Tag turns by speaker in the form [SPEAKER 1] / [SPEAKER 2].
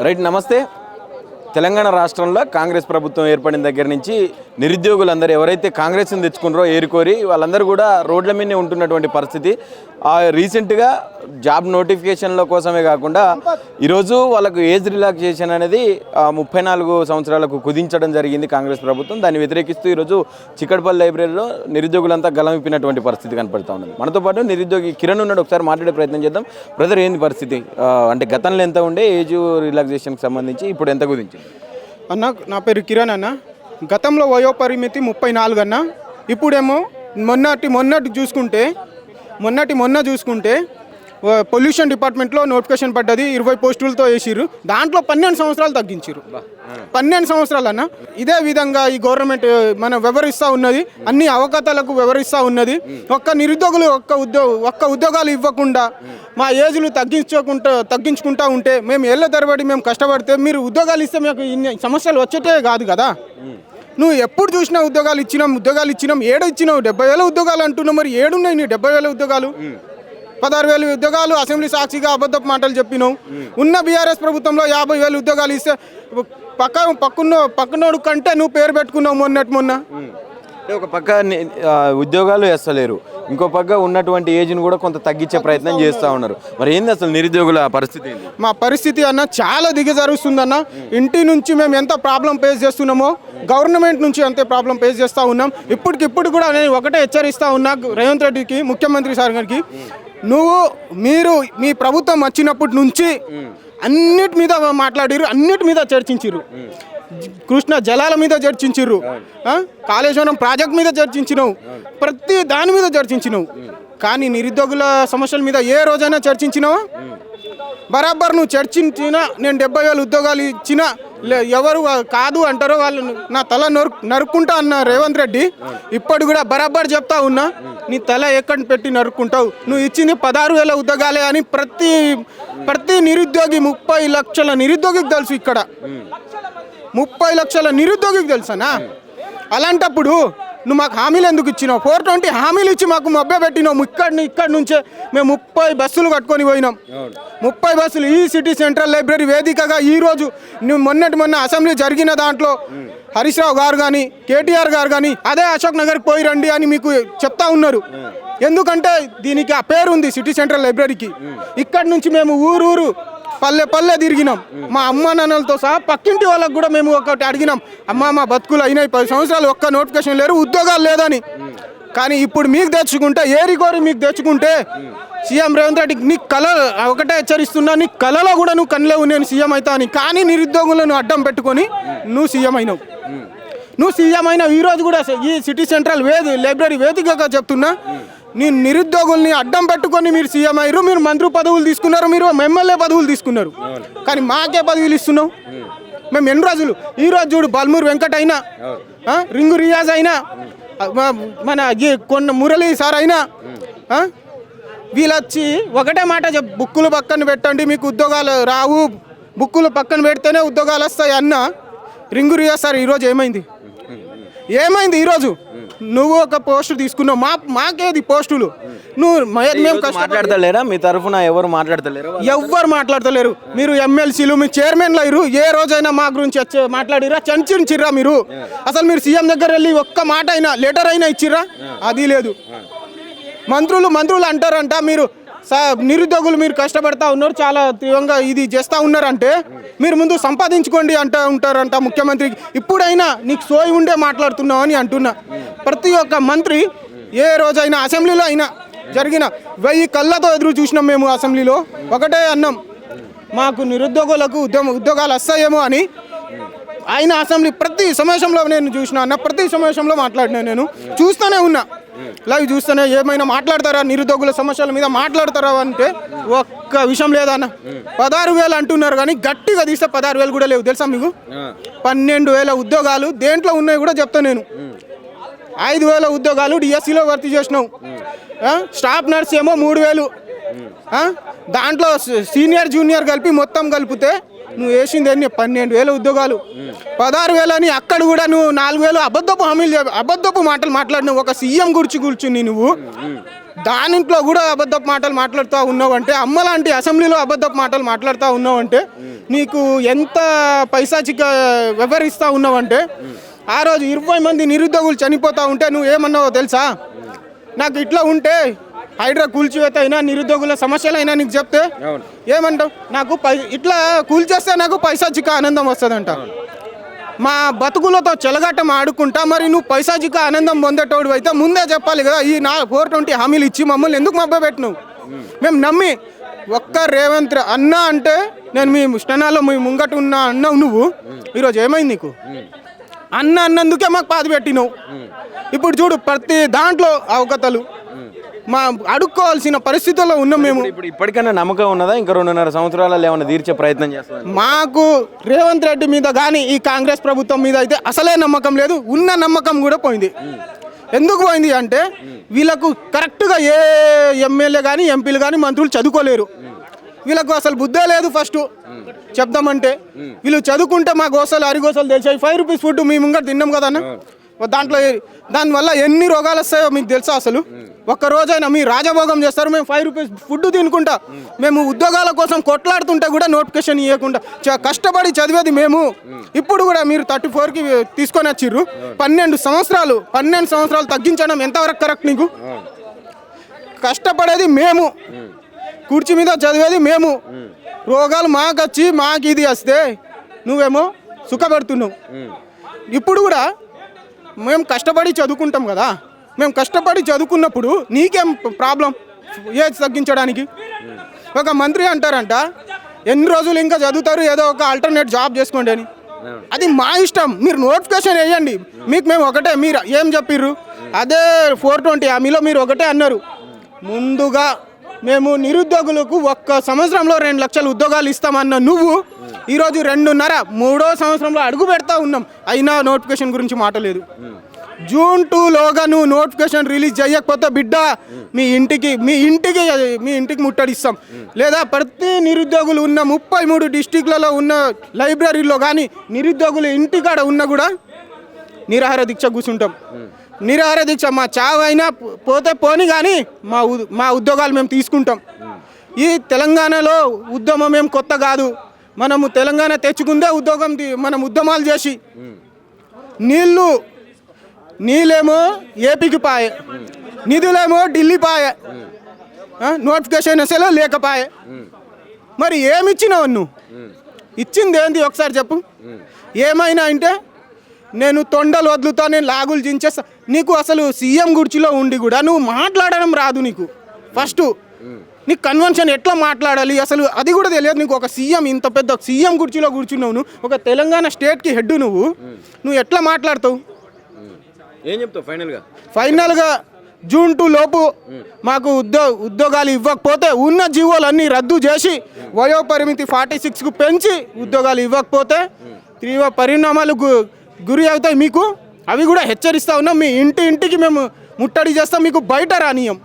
[SPEAKER 1] Right, నమస్తే. తెలంగాణ రాష్ట్రంలో కాంగ్రెస్ ప్రభుత్వం ఏర్పడిన దగ్గర నుంచి నిరుద్యోగులందరూ ఎవరైతే కాంగ్రెస్ని తెచ్చుకున్నారో ఏరుకోరి వాళ్ళందరూ కూడా రోడ్ల మీదనే ఉంటున్నటువంటి పరిస్థితి. రీసెంట్గా జాబ్ నోటిఫికేషన్ల కోసమే కాకుండా ఈరోజు వాళ్ళకు ఏజ్ రిలాక్సేషన్ అనేది 34 సంవత్సరాలకు కుదించడం జరిగింది కాంగ్రెస్ ప్రభుత్వం. దాన్ని వ్యతిరేకిస్తూ ఈరోజు చిక్కడపల్లి లైబ్రరీలో నిరుద్యోగులంతా గలమిప్పినటువంటి పరిస్థితి కనపడుతూ ఉన్నది. మనతో పాటు నిరుద్యోగి కిరణ్ ఉన్నాడు, ఒకసారి మాట్లాడే ప్రయత్నం చేద్దాం. బ్రదర్, ఏంది పరిస్థితి? అంటే గతంలో ఎంత ఉండే ఏజ్ రిలాక్సేషన్కి సంబంధించి, ఇప్పుడు ఎంత కుదించింది?
[SPEAKER 2] అన్న, నా పేరు కిరణ్ అన్న. గతంలో వయోపరిమితి 34 అన్న. ఇప్పుడేమో మొన్న చూసుకుంటే పొల్యూషన్ డిపార్ట్మెంట్లో నోటిఫికేషన్ పడ్డది, 20 పోస్టులతో వేసిర్రు. దాంట్లో 12 సంవత్సరాలు తగ్గించారు. 12 సంవత్సరాలు అన్న. ఇదే విధంగా ఈ గవర్నమెంట్ మన వ్యవహరిస్తూ ఉన్నది, అన్ని అవకతలకు వ్యవహరిస్తూ ఉన్నది. నిరుద్యోగులు ఒక్క ఉద్యోగాలు ఇవ్వకుండా మా ఏజ్లు తగ్గించుకుంటా ఉంటే మేము ఏళ్ళ తరబడి మేము కష్టపడితే మీరు ఉద్యోగాలు ఇస్తే మీకు ఇన్ని సమస్యలు వచ్చేటే కాదు కదా. నువ్వు ఎప్పుడు చూసినా ఉద్యోగాలు ఇచ్చినాం ఏడు ఇచ్చినావు. 70,000 ఉద్యోగాలు అంటున్నావు, మరి ఏడున్నాయి నీ 70,000 ఉద్యోగాలు? 16,000 ఉద్యోగాలు అసెంబ్లీ సాక్షిగా అబద్ధపు మాటలు చెప్పినావు. ఉన్న బీఆర్ఎస్ ప్రభుత్వంలో 50,000 ఉద్యోగాలు ఇస్తే పక్కనోడు కంటే నువ్వు పేరు పెట్టుకున్నావు మొన్న.
[SPEAKER 1] ఒక పక్క ఉద్యోగాలు వేస్తలేరు, ఇంకో పక్క ఉన్నటువంటి ఏజ్ని కూడా కొంత తగ్గించే ప్రయత్నం చేస్తూ ఉన్నారు. మరి ఏంది అసలు నిరుద్యోగుల పరిస్థితి?
[SPEAKER 2] మా పరిస్థితి అన్న చాలా దిగజారుస్తుందన్న. ఇంటి నుంచి మేము ఎంత ప్రాబ్లం ఫేస్ చేస్తున్నామో గవర్నమెంట్ నుంచి అంతే ప్రాబ్లం ఫేస్ చేస్తూ ఉన్నాం. ఇప్పటికిప్పుడు కూడా నేను ఒకటే హెచ్చరిస్తూ ఉన్నా రేవంత్ రెడ్డికి, ముఖ్యమంత్రి సార్ గారికి, మీ ప్రభుత్వం వచ్చినప్పటి నుంచి అన్నిటి మీద మాట్లాడిరు, అన్నిటి మీద చర్చించారు. కృష్ణ జలాల మీద చర్చించిర్రు, కాళేశ్వరం ప్రాజెక్ట్ మీద చర్చించినావు, ప్రతి దాని మీద చర్చించినావు. కానీ నిరుద్యోగుల సమస్యల మీద ఏ రోజైనా చర్చించినావా? బరాబర్ నువ్వు చర్చించినా, నేను 70,000 ఉద్యోగాలు ఇచ్చినా ఎవరు కాదు అంటారో వాళ్ళు నా తల నరుక్కుంటా అన్న రేవంత్ రెడ్డి. ఇప్పుడు కూడా బరాబర్ చెప్తా ఉన్నా, నీ తల ఎక్కడ పెట్టి నరుక్కుంటావు? నువ్వు ఇచ్చింది 16,000 ఉద్యోగాలే అని ప్రతి నిరుద్యోగి 30 లక్షల నిరుద్యోగికి తెలుసు. ఇక్కడ 30 లక్షల నిరుద్యోగికి తెలుసనా? అలాంటప్పుడు నువ్వు మాకు హామీలు ఎందుకు ఇచ్చినావు? 420 హామీలు ఇచ్చి మాకు మభ్య పెట్టినావు. ఇక్కడి నుంచే మేము 30 బస్సులు కట్టుకొని పోయినాం. 30 బస్సులు ఈ సిటీ సెంట్రల్ లైబ్రరీ వేదికగా ఈరోజు నువ్వు మొన్న అసెంబ్లీ జరిగిన దాంట్లో హరీష్ రావు గారు కానీ, కేటీఆర్ గారు కానీ అదే అశోక్ నగర్కి పోయి రండి అని మీకు చెప్తా ఉన్నారు. ఎందుకంటే దీనికి ఆ పేరు ఉంది, సిటీ సెంట్రల్ లైబ్రరీకి. ఇక్కడి నుంచి మేము ఊరు పల్లె తిరిగినాం. మా అమ్మ నాన్నలతో సహా పక్కింటి వాళ్ళకు కూడా మేము ఒకటి అడిగినాం, అమ్మ మా బతుకులు అయినాయి 10 సంవత్సరాలు, ఒక్క నోటిఫికేషన్ లేరు, ఉద్యోగాలు లేదని. కానీ ఇప్పుడు మీకు తెచ్చుకుంటే, మీకు తెచ్చుకుంటే సీఎం రేవంత్ రెడ్డికి నీ కళ ఒకటే హెచ్చరిస్తున్నా, నీ కళలో కూడా నువ్వు కనలేవు నేను సీఎం అవుతా అని. కానీ నిరుద్యోగులను అడ్డం పెట్టుకొని నువ్వు సీఎం అయినావు. ఈరోజు కూడా ఈ సిటీ సెంట్రల్ లైబ్రరీ వేదికగా చెప్తున్నా, నీ నిరుద్యోగుల్ని అడ్డం పెట్టుకొని మీరు సీఎం అయ్యారు, మీరు మంత్రి పదవులు తీసుకున్నారు, మీరు ఎమ్మెల్యే పదవులు తీసుకున్నారు. కానీ మాకే పదవులు ఇస్తున్నావు? మేము ఎన్ని రోజులు? ఈరోజు చూడు, బల్మూరు వెంకట్ అయినా, రింగు రియాజ్ అయినా, మన మురళి సార్ అయినా వీళ్ళొచ్చి ఒకటే మాట బుక్కులు పక్కన పెట్టండి మీకు ఉద్యోగాలు రావు, బుక్కులు పక్కన పెడితేనే ఉద్యోగాలు వస్తాయి అన్న రింగు రియాజ్ సార్ ఈరోజు ఏమైంది? ఈరోజు నువ్వు ఒక పోస్టు తీసుకున్నావు, మాకేది పోస్టులు? మేము
[SPEAKER 1] మాట్లాడతలేరా? మీ తరఫున ఎవరు
[SPEAKER 2] మాట్లాడతలేరు. మీరు ఎమ్మెల్సీలు, మీ చైర్మన్లు అయ్యారు, ఏ రోజైనా మా గురించి మాట్లాడిరా? చర్చించిర్రా మీరు? అసలు మీరు సీఎం దగ్గర వెళ్ళి ఒక్క మాట అయినా, లెటర్ అయినా ఇచ్చిర్రా? అది లేదు. మంత్రులు అంటారంట, మీరు నిరుద్యోగులు మీరు కష్టపడతా ఉన్నారు, చాలా తీవ్రంగా ఇది చేస్తూ ఉన్నారంటే మీరు ముందు సంపాదించుకోండి ఉంటారంట ముఖ్యమంత్రికి. ఇప్పుడైనా నీకు సోయి ఉండే మాట్లాడుతున్నావు అని అంటున్నా. ప్రతి ఒక్క మంత్రి ఏ రోజైనా అసెంబ్లీలో అయినా జరిగిన 1000 కళ్ళతో ఎదురు చూసినాం మేము. అసెంబ్లీలో ఒకటే అన్నాం, మాకు నిరుద్యోగులకు ఉద్యోగాలు వస్తాయేమో అని. ఆయన అసెంబ్లీ ప్రతి సమావేశంలో నేను చూసినా అన్న, ప్రతి సమావేశంలో మాట్లాడినా, నేను చూస్తూనే ఉన్నా, లైవ్ చూస్తేనే. ఏమైనా మాట్లాడతారా? నిరుద్యోగుల సమస్యల మీద మాట్లాడతారా అంటే ఒక్క విషయం లేదన్న. 16,000 అంటున్నారు కానీ గట్టిగా తీస్తే 16,000 కూడా లేవు తెలుసా మీకు? 12,000 ఉద్యోగాలు దేంట్లో ఉన్నాయి కూడా చెప్తా నేను. 5,000 ఉద్యోగాలు డిఎస్సిలో భర్తీ చేసినావు. స్టాఫ్ నర్స్ ఏమో 3,000. దాంట్లో సీనియర్ జూనియర్ కలిపి మొత్తం కలిపితే నువ్వు వేసింది ఎన్ని? 12,000 ఉద్యోగాలు. 16,000 అని అక్కడ కూడా నువ్వు 4,000 అబద్ధపు మాటలు మాట్లాడినావు. ఒక సీఎం కూర్చుని నువ్వు దానింట్లో కూడా అబద్ధపు మాటలు మాట్లాడుతూ ఉన్నావు అంటే, అమ్మలాంటి అసెంబ్లీలో అబద్ధపు మాటలు మాట్లాడుతూ ఉన్నావు అంటే నీకు ఎంత పైశాచిక వ్యవహరిస్తూ ఉన్నావంటే ఆ రోజు 20 మంది నిరుద్యోగులు చనిపోతూ ఉంటే నువ్వు ఏమన్నావో తెలుసా? నాకు ఇట్లా ఉంటే హైడ్రా కూల్చివేత అయినా నిరుద్యోగుల సమస్యలైనా నీకు చెప్తే ఏమంటావు? నాకు ఇట్లా కూల్చేస్తే నాకు పైశాచిక ఆనందం వస్తుందంట. మా బతుకులతో చెలగాటం ఆడుకుంటా మరి నువ్వు పైశాచిక ఆనందం పొందేటోడు అయితే ముందే చెప్పాలి కదా. ఈ 420 హామీలు ఇచ్చి మమ్మల్ని ఎందుకు మభ్యపెట్టినావు? మేము నమ్మి ఒక్క రేవంత్ అన్న అంటే నేను మీ స్టనాలో మీ ముంగట ఉన్నా అన్నావు. నువ్వు ఈరోజు ఏమైంది నీకు? అన్న అన్నందుకే మాకు పాతి పెట్టినావు. ఇప్పుడు చూడు ప్రతి దాంట్లో అవకతలు మా అడుక్కోవాల్సిన పరిస్థితుల్లో ఉన్నాం మేము.
[SPEAKER 1] ఇప్పుడు ఇప్పటికైనా నమ్మకం ఉన్నదా? ఇంకా 2.5 సంవత్సరాలలో ఏమైనా తీర్చే ప్రయత్నం చేస్తాం?
[SPEAKER 2] మాకు రేవంత్ రెడ్డి మీద కానీ ఈ కాంగ్రెస్ ప్రభుత్వం మీద అయితే అసలే నమ్మకం లేదు. ఉన్న నమ్మకం కూడా పోయింది. ఎందుకు పోయింది అంటే వీళ్ళకు కరెక్ట్గా ఏ ఎమ్మెల్యే కానీ ఎంపీలు కానీ మంత్రులు చదువుకోలేరు. వీళ్ళకు అసలు బుద్ధే లేదు. ఫస్ట్ చెప్దామంటే వీళ్ళు చదువుకుంటే మా గోసలు అరిగోసలు తెలిసాయి. 5 రూపీస్ ఫుడ్ మీ ముంగట తిన్నాం కదా అన్న. దానివల్ల ఎన్ని రోగాలు వస్తాయో మీకు తెలుసా? అసలు ఒక్క రోజైనా మీ రాజభోగం చేస్తారు. మేము 5 రూపీస్ ఫుడ్ తినుకుంటా మేము ఉద్యోగాల కోసం కొట్లాడుతుంటే కూడా నోటిఫికేషన్ ఇవ్వకుండా కష్టపడి చదివేది మేము. ఇప్పుడు కూడా మీరు 34కి తీసుకొని వచ్చిర్రు. 12 సంవత్సరాలు తగ్గించడం ఎంతవరకు కరెక్ట్? నీకు కష్టపడేది మేము, కుర్చీ మీద చదివేది మేము. రోగాలు మాకు వచ్చి మాకు ఇది వస్తే నువ్వేమో సుఖపెడుతున్నావు. ఇప్పుడు కూడా మేము కష్టపడి చదువుకుంటాం కదా. మేము కష్టపడి చదువుకున్నప్పుడు నీకేం ప్రాబ్లం ఏజ్ తగ్గించడానికి? ఒక మంత్రి అంటారంట ఎన్ని రోజులు ఇంకా చదువుతారు, ఏదో ఒక ఆల్టర్నేట్ జాబ్ చేసుకోండి అని. అది మా ఇష్టం. మీరు నోటిఫికేషన్ వేయండి. మీకు మేము ఒకటే. మీరు ఏం చెప్పిర్రు? అదే 420 హామీలో మీరు ఒకటే అన్నారు. ముందుగా మేము నిరుద్యోగులకు ఒక్క సంవత్సరంలో 2 లక్షల ఉద్యోగాలు ఇస్తామన్న నువ్వు ఈరోజు 2.5 3వ సంవత్సరంలో అడుగు పెడతా ఉన్నాం. అయినా నోటిఫికేషన్ గురించి మాట లేదు. జూన్ 2లోగా నువ్వు నోటిఫికేషన్ రిలీజ్ చేయకపోతే బిడ్డ మీ ఇంటికి ముట్టడిస్తాం. లేదా ప్రతి నిరుద్యోగులు ఉన్న 33 డిస్టిక్లలో ఉన్న లైబ్రరీలో కానీ నిరుద్యోగులు ఇంటికాడ ఉన్నా కూడా నిరాహార దీక్ష కూర్చుంటాం. నిరాహార దీక్ష మా చావు అయినా పోతే పోని కానీ మా ఉద్యోగాలు మేము తీసుకుంటాం. ఈ తెలంగాణలో ఉద్యమం ఏం కొత్త కాదు. మనము తెలంగాణ తెచ్చుకుందే మనం ఉద్యమాలు చేసి నీళ్ళేమో ఏపీకి పాయే, నిధులేమో ఢిల్లీ పాయే, నోటిఫికేషన్ అసలు లేకపాయే. మరి ఏమిచ్చినావు నువ్వు? ఇచ్చింది ఏంది ఒకసారి చెప్పు. ఏమైనా అంటే నేను తొండలు వదులుతా, నేను లాగులు చించేస్తా. నీకు అసలు సీఎం కుర్చీలో ఉండి కూడా నువ్వు మాట్లాడడం రాదు. నీకు ఫస్ట్ నీకు కన్వెన్షన్ ఎట్లా మాట్లాడాలి అసలు అది కూడా తెలియదు నీకు. ఒక సీఎం, ఇంత పెద్ద సీఎం కుర్చీలో కూర్చున్నావు నువ్వు, ఒక తెలంగాణ స్టేట్కి హెడ్ నువ్వు ఎట్లా మాట్లాడతావు?
[SPEAKER 1] ఏం చెప్తావు
[SPEAKER 2] ఫైనల్గా జూన్ 2 లోపు మాకు ఉద్యోగాలు ఇవ్వకపోతే ఉన్న జీవోలన్నీ రద్దు చేసి వయోపరిమితి 46కు పెంచి ఉద్యోగాలు ఇవ్వకపోతే తీవ్ర పరిణామాలకు గురి అవుతాయి మీకు. అవి కూడా హెచ్చరిస్తా ఉన్నాం. మీ ఇంటికి మేము ముట్టడి చేస్తాం. మీకు బయట రానియం.